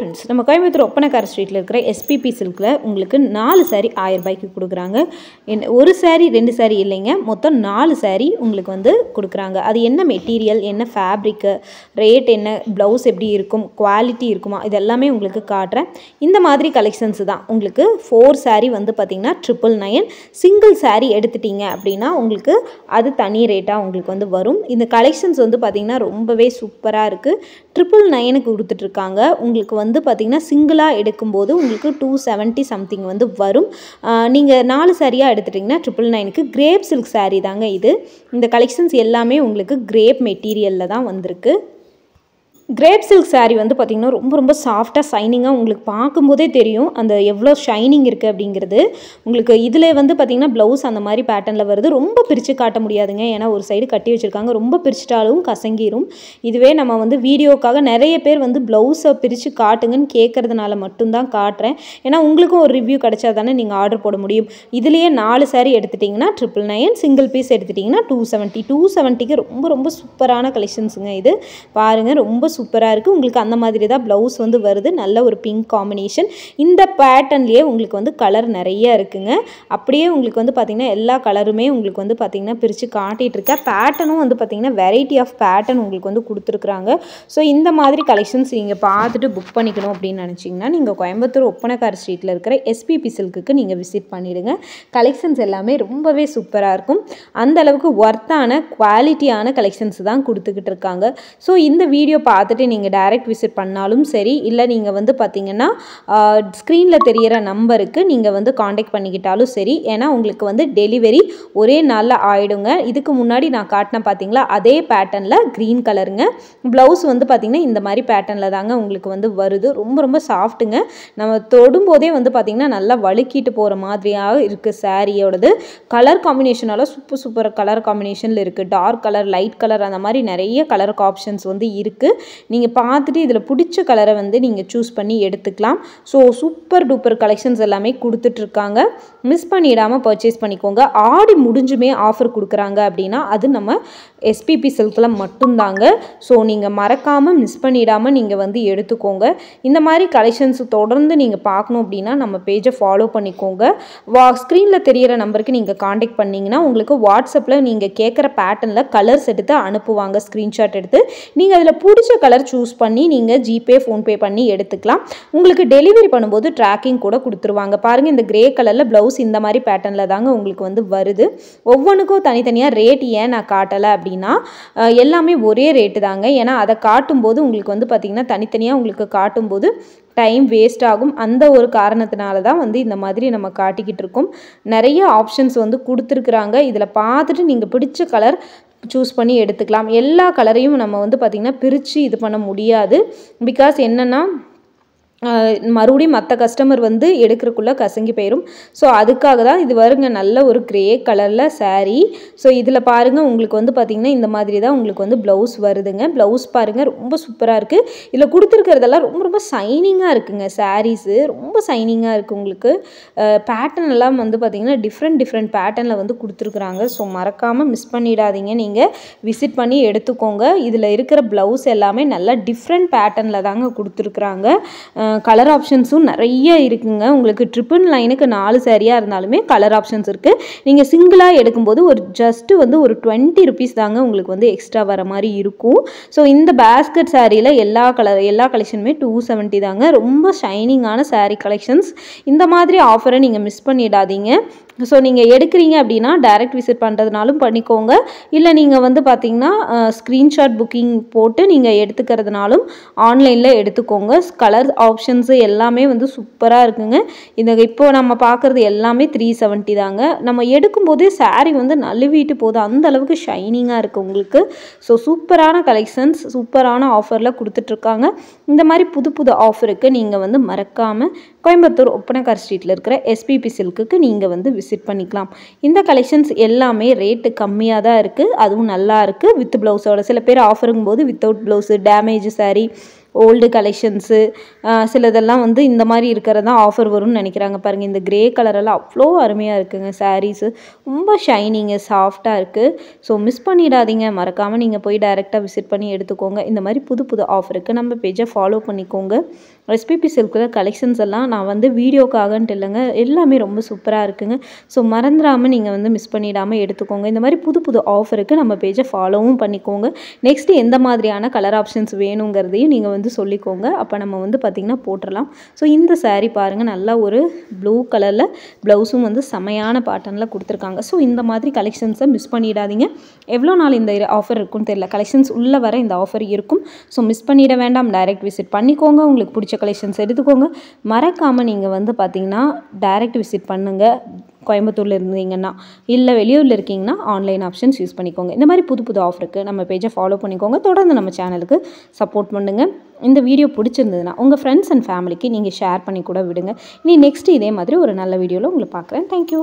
Friends, நம்ம கோயம்புத்தூர் ஒப்பனக்கார ஸ்ட்ரீட்டில் இருக்கிற எஸ்பிபி சில்கில் உங்களுக்கு 4 சாரீ 1000 ரூபாய்க்கு கொடுக்குறாங்க. ஒரு சாரீ 2 சாரீ இல்லைங்க, மொத்தம் 4 சாரீ உங்களுக்கு வந்து கொடுக்குறாங்க. அது என்ன மெட்டீரியல், என்ன ஃபேப்ரிக்கு, ரேட் என்ன, ப்ளவுஸ் எப்படி இருக்கும், குவாலிட்டி இருக்குமா, இது எல்லாமே உங்களுக்கு காட்டுறேன். இந்த மாதிரி கலெக்ஷன்ஸ் தான் உங்களுக்கு 4 சாரீ வந்து பார்த்திங்கன்னா 999. சிங்கிள் சாரீ எடுத்துட்டிங்க அப்படின்னா உங்களுக்கு அது தனி ரேட்டாக உங்களுக்கு வந்து வரும். இந்த கலெக்ஷன்ஸ் வந்து பார்த்திங்கன்னா ரொம்பவே சூப்பராக இருக்குது. 999க்கு கொடுத்துட்ருக்காங்க. உங்களுக்கு வந்து பார்த்திங்கன்னா சிங்கிளாக எடுக்கும்போது உங்களுக்கு 270 சம்திங் வந்து வரும். நீங்கள் 4 சாரியாக எடுத்துட்டிங்கன்னா 999க்கு கிரேப் சில்க் சாரீ தாங்க இது. இந்த கலெக்ஷன்ஸ் எல்லாமே உங்களுக்கு கிரேப் மெட்டீரியலில் தான் வந்திருக்கு. கிரேப் சில்க் சாரீ வந்து பார்த்திங்கன்னா ரொம்ப ரொம்ப சாஃப்டாக ஷைனிங்காக உங்களுக்கு பார்க்கும்போதே தெரியும் அந்த எவ்வளோ ஷைனிங் இருக்குது அப்படிங்கிறது. உங்களுக்கு இதில் வந்து பார்த்திங்கன்னா ப்ளவுஸ் அந்த மாதிரி பேட்டர்னில் வருது. ரொம்ப பிரித்து காட்ட முடியாதுங்க, ஏன்னா ஒரு சைடு கட்டி வச்சுருக்காங்க. ரொம்ப பிரிச்சிட்டாலும் கசங்கிரும். இதுவே நம்ம வந்து வீடியோக்காக நிறைய பேர் வந்து ப்ளவுஸை பிரித்து காட்டுங்கன்னு கேட்குறதுனால மட்டும்தான் காட்டுறேன். ஏன்னா உங்களுக்கும் ஒரு ரிவ்யூ கிடச்சா தானே நீங்கள் ஆர்டர் போட முடியும். இதுலேயே 4 சாரீ எடுத்துட்டிங்கன்னா 999, சிங்கிள் பீஸ் எடுத்துட்டிங்கன்னா 270. 270க்கு ரொம்ப ரொம்ப சூப்பரான கலெக்ஷன்ஸுங்க இது. பாருங்கள், ரொம்ப சூப்பராக இருக்குது. உங்களுக்கு அந்த மாதிரி தான் ப்ளவுஸ் வந்து வருது. நல்ல ஒரு பிங்க் காம்பினேஷன். இந்த பேட்டர்ன்லேயே உங்களுக்கு வந்து கலர் நிறைய இருக்குங்க. அப்படியே உங்களுக்கு வந்து பார்த்திங்கன்னா எல்லா கலருமே உங்களுக்கு வந்து பார்த்திங்கன்னா பிரித்து காட்டிகிட்ருக்கேன். பேட்டர்னும் வந்து பார்த்திங்கன்னா வெரைட்டி ஆஃப் பேட்டர்ன் உங்களுக்கு வந்து கொடுத்துருக்குறாங்க. ஸோ இந்த மாதிரி கலெக்ஷன்ஸ் நீங்கள் பார்த்துட்டு புக் பண்ணிக்கணும் அப்படின்னு நினச்சிங்கன்னா நீங்கள் கோயம்புத்தூர் ஒப்பனக்கார ஸ்ட்ரீட்டில் இருக்கிற எஸ்பிபி சில்க்குக்கு நீங்கள் விசிட் பண்ணிவிடுங்க. கலெக்ஷன்ஸ் எல்லாமே ரொம்பவே சூப்பராக இருக்கும். அந்தளவுக்கு ஒர்த்தான குவாலிட்டியான கலெக்ஷன்ஸ் தான் கொடுத்துக்கிட்டு இருக்காங்க. ஸோ இந்த வீடியோ பார்த்துட்டு நீங்கள் டைரக்ட் விசிட் பண்ணாலும் சரி, இல்லை நீங்கள் வந்து பார்த்திங்கன்னா ஸ்க்ரீனில் தெரிகிற நம்பருக்கு நீங்கள் வந்து காண்டாக்ட் பண்ணிக்கிட்டாலும் சரி. ஏன்னா உங்களுக்கு வந்து டெலிவரி ஒரே நாளில் ஆகிடுங்க. இதுக்கு முன்னாடி நான் காட்டினேன் பார்த்தீங்களா, அதே பேட்டர்னில் க்ரீன் கலருங்க. ப்ளவுஸ் வந்து பார்த்திங்கன்னா இந்த மாதிரி பேட்டர்னில் தாங்க உங்களுக்கு வந்து வருது. ரொம்ப ரொம்ப சாஃப்ட்டுங்க. நம்ம தொடும்போதே வந்து பார்த்திங்கன்னா நல்லா வழுக்கிட்டு போகிற மாதிரியாக இருக்குது சாரியோடது. கலர் காம்பினேஷனால சூப்பர் கலர் காம்பினேஷனில் இருக்குது. டார்க் கலர், லைட் கலர், அந்த மாதிரி நிறைய கலர் ஆப்ஷன்ஸ் வந்து இருக்குது. நீங்கள் பார்த்துட்டு இதில் பிடிச்ச கலரை வந்து நீங்கள் சூஸ் பண்ணி எடுத்துக்கலாம். ஸோ சூப்பர் டூப்பர் கலெக்ஷன்ஸ் எல்லாமே கொடுத்துட்ருக்காங்க. மிஸ் பண்ணிடாமல் பர்ச்சேஸ் பண்ணிக்கோங்க. ஆடி முடிஞ்சுமே ஆஃபர் கொடுக்குறாங்க அப்படின்னா அது நம்ம எஸ்பிபி சில்கில் மட்டும்தாங்க. ஸோ நீங்கள் மறக்காமல் மிஸ் பண்ணிடாமல் நீங்கள் வந்து எடுத்துக்கோங்க. இந்த மாதிரி கலெக்ஷன்ஸ் தொடர்ந்து நீங்கள் பார்க்கணும் அப்படின்னா நம்ம பேஜை ஃபாலோ பண்ணிக்கோங்க. ஸ்க்ரீனில் தெரிகிற நம்பருக்கு நீங்கள் காண்டாக்ட் பண்ணிங்கன்னா உங்களுக்கு வாட்ஸ்அப்பில் நீங்கள் கேட்குற பேட்டர்னில் கலர்ஸ் எடுத்து அனுப்புவாங்க. ஸ்க்ரீன்ஷாட் எடுத்து நீங்கள் அதில் பிடிச்ச கலர் சூஸ் பண்ணி நீங்கள் ஜிபே, ஃபோன்பே பண்ணி எடுத்துக்கலாம். உங்களுக்கு டெலிவரி பண்ணும்போது ட்ராக்கிங் கூட கொடுத்துருவாங்க. பாருங்கள், இந்த கிரே கலரில் ப்ளவுஸ் இந்த மாதிரி பேட்டர்னில் தாங்க உங்களுக்கு வந்து வருது. ஒவ்வொன்றுக்கும் தனித்தனியாக ரேட் ஏன் நான் காட்டலை அப்படின்னா எல்லாமே ஒரே ரேட்டு தாங்க. ஏன்னா அதை காட்டும்போது உங்களுக்கு வந்து பார்த்திங்கன்னா தனித்தனியாக உங்களுக்கு காட்டும்போது டைம் வேஸ்ட் ஆகும். அந்த ஒரு காரணத்தினால தான் வந்து இந்த மாதிரி நம்ம காட்டிக்கிட்டு இருக்கோம். நிறைய ஆப்ஷன்ஸ் வந்து கொடுத்துருக்குறாங்க. இதில் பார்த்துட்டு நீங்கள் பிடிச்ச கலர் சூஸ் பண்ணி எடுத்துக்கலாம். எல்லா கலரையும் நம்ம வந்து பார்த்திங்கன்னா பிரித்து இது பண்ண முடியாது. பிகாஸ் என்னென்னா மறுபடியும் மற்ற கஸ்டமர் வந்து எடுக்கிறக்குள்ளே கசங்கி போயிடும். ஸோ அதுக்காக தான் இது வருங்க. நல்ல ஒரு கிரே கலரில் சாரீ. ஸோ இதில் பாருங்கள், உங்களுக்கு வந்து பார்த்திங்கன்னா இந்த மாதிரி தான் உங்களுக்கு வந்து ப்ளவுஸ் வருதுங்க. ப்ளவுஸ் பாருங்கள், ரொம்ப சூப்பராக இருக்குது. இதில் கொடுத்துருக்கிறதெல்லாம் ரொம்ப ரொம்ப ஷைனிங்காக இருக்குங்க. சாரீஸு ரொம்ப ஷைனிங்காக இருக்குது. உங்களுக்கு பேட்டர்ன் எல்லாம் வந்து பார்த்திங்கன்னா டிஃப்ரெண்ட் பேட்டர்னில் வந்து கொடுத்துருக்குறாங்க. ஸோ மறக்காமல் மிஸ் பண்ணிடாதீங்க. நீங்கள் விசிட் பண்ணி எடுத்துக்கோங்க. இதில் இருக்கிற ப்ளவுஸ் எல்லாமே நல்லா டிஃப்ரெண்ட் பேட்டர்னில் தாங்க கொடுத்துருக்குறாங்க. கலர் ஆப்ஷன்ஸும் நிறைய இருக்குங்க. உங்களுக்கு 999க்கு 4 சாரியாக இருந்தாலுமே கலர் ஆப்ஷன்ஸ் இருக்குது. நீங்கள் சிங்கிளாக எடுக்கும்போது ஒரு ஜஸ்ட்டு வந்து ஒரு 20 ருபீஸ் தாங்க உங்களுக்கு வந்து எக்ஸ்ட்ரா வர மாதிரி இருக்கும். ஸோ இந்த பேஸ்கெட் சாரியில் எல்லா கலெக்ஷனுமே 270 தாங்க. ரொம்ப ஷைனிங்கான சாரீ கலெக்ஷன்ஸ். இந்த மாதிரி ஆஃபரை நீங்கள் மிஸ் பண்ணிடாதீங்க. ஸோ நீங்கள் எடுக்கிறீங்க அப்படின்னா டைரக்ட் விசிட் பண்ணுறதுனாலும் பண்ணிக்கோங்க. இல்லை நீங்கள் வந்து பார்த்திங்கன்னா ஸ்க்ரீன்ஷாட் புக்கிங் போட்டு நீங்கள் எடுத்துக்கிறதுனாலும் ஆன்லைனில் எடுத்துக்கோங்க. கலர் ஆப்ஷன்ஸு எல்லாமே வந்து சூப்பராக இருக்குங்க. இப்போ நம்ம பார்க்குறது எல்லாமே 370 தாங்க. நம்ம எடுக்கும்போதே சாரீ வந்து நழுவிட்டு போகுது, அந்த அளவுக்கு ஷைனிங்காக இருக்குது உங்களுக்கு. ஸோ சூப்பரான கலெக்ஷன்ஸ், சூப்பரான ஆஃபரில் கொடுத்துட்ருக்காங்க. இந்த மாதிரி புது ஆஃபருக்கு நீங்கள் வந்து மறக்காமல் கோயம்புத்தூர் ஒப்பனக்கார ஸ்ட்ரீட்டில் இருக்கிற எஸ்பிபி சில்க்குக்கு நீங்கள் வந்து விசிட் பண்ணிக்கலாம். இந்த கலெக்ஷன்ஸ் எல்லாமே ரேட்டு கம்மியாக தான் இருக்குது. அதுவும் நல்லா இருக்குது. வித் ப்ளவுஸோட. சில பேர் ஆஃபருங்கும் போது without blouse, damage sari, old collections சிலதெல்லாம் வந்து இந்த மாதிரி இருக்கிறதா ஆஃபர் வரும்னு நினைக்கிறாங்க. பாருங்கள், இந்த கிரே கலரெல்லாம் அவ்வளோ அருமையாக இருக்குங்க. சாரீஸு ரொம்ப ஷைனிங்கு, சாஃப்டாக இருக்குது. ஸோ மிஸ் பண்ணிடாதீங்க. மறக்காமல் நீங்கள் போய் டைரெக்டாக விசிட் பண்ணி எடுத்துக்கோங்க. இந்த மாதிரி புது புது ஆஃபருக்கு நம்ம பேஜை ஃபாலோ பண்ணிக்கோங்க. எஸ்பிபி சில்கில் கலெக்ஷன்ஸ் எல்லாம் நான் வந்து வீடியோக்காகன்ட்டு இல்லைங்க, எல்லாமே ரொம்ப சூப்பராக இருக்குங்க. ஸோ மறந்துடாமல் நீங்கள் வந்து மிஸ் பண்ணிடாமல் எடுத்துக்கோங்க. இந்த மாதிரி புது புது ஆஃபருக்கு நம்ம பேஜை ஃபாலோவும் பண்ணிக்கோங்க. நெக்ஸ்ட்டு எந்த மாதிரியான கலர் ஆப்ஷன்ஸ் வேணுங்கிறதையும் நீங்கள் வந்து சொல்லிக்கோங்க. அப்போ நம்ம வந்து பார்த்திங்கன்னா போட்டுடலாம். ஸோ இந்த சாரீ பாருங்கள், நல்லா ஒரு ப்ளூ கலரில் ப்ளவுஸும் வந்து செமையான பேட்டர்னில் கொடுத்துருக்காங்க. ஸோ இந்த மாதிரி கலெக்ஷன்ஸை மிஸ் பண்ணிடாதீங்க. எவ்வளோ நாள் இந்த ஆஃபர் இருக்குன்னு தெரியல. கலெக்ஷன்ஸ் உள்ளே வர இந்த ஆஃபர் இருக்கும். ஸோ மிஸ் பண்ணிட வேண்டாம். டைரெக்ட் விசிட் பண்ணிக்கோங்க. உங்களுக்கு பிடிச்ச கலெக்ஷன்ஸ் எடுத்துக்கோங்க. மறக்காமல் நீங்கள் வந்து பார்த்திங்கன்னா டைரெக்ட் விசிட் பண்ணுங்கள். கோயம்புத்தூரில் இருந்தீங்கன்னா, இல்லை வெளியூரில் இருக்கீங்கன்னா ஆன்லைன் ஆப்ஷன்ஸ் யூஸ் பண்ணிக்கோங்க. இந்த மாதிரி புது புது ஆஃபருக்கு நம்ம பேஜை ஃபாலோ பண்ணிக்கோங்க. தொடர்ந்து நம்ம சேனலுக்கு சப்போர்ட் பண்ணுங்கள். இந்த வீடியோ பிடிச்சிருந்ததுன்னா உங்கள் ஃப்ரெண்ட்ஸ் அண்ட் ஃபேமிலிக்கு நீங்கள் ஷேர் பண்ணி கூட விடுங்க. இனி நெக்ஸ்ட்டு இதே மாதிரி ஒரு நல்ல வீடியோவில் உங்களை பார்க்குறேன். தேங்க்யூ.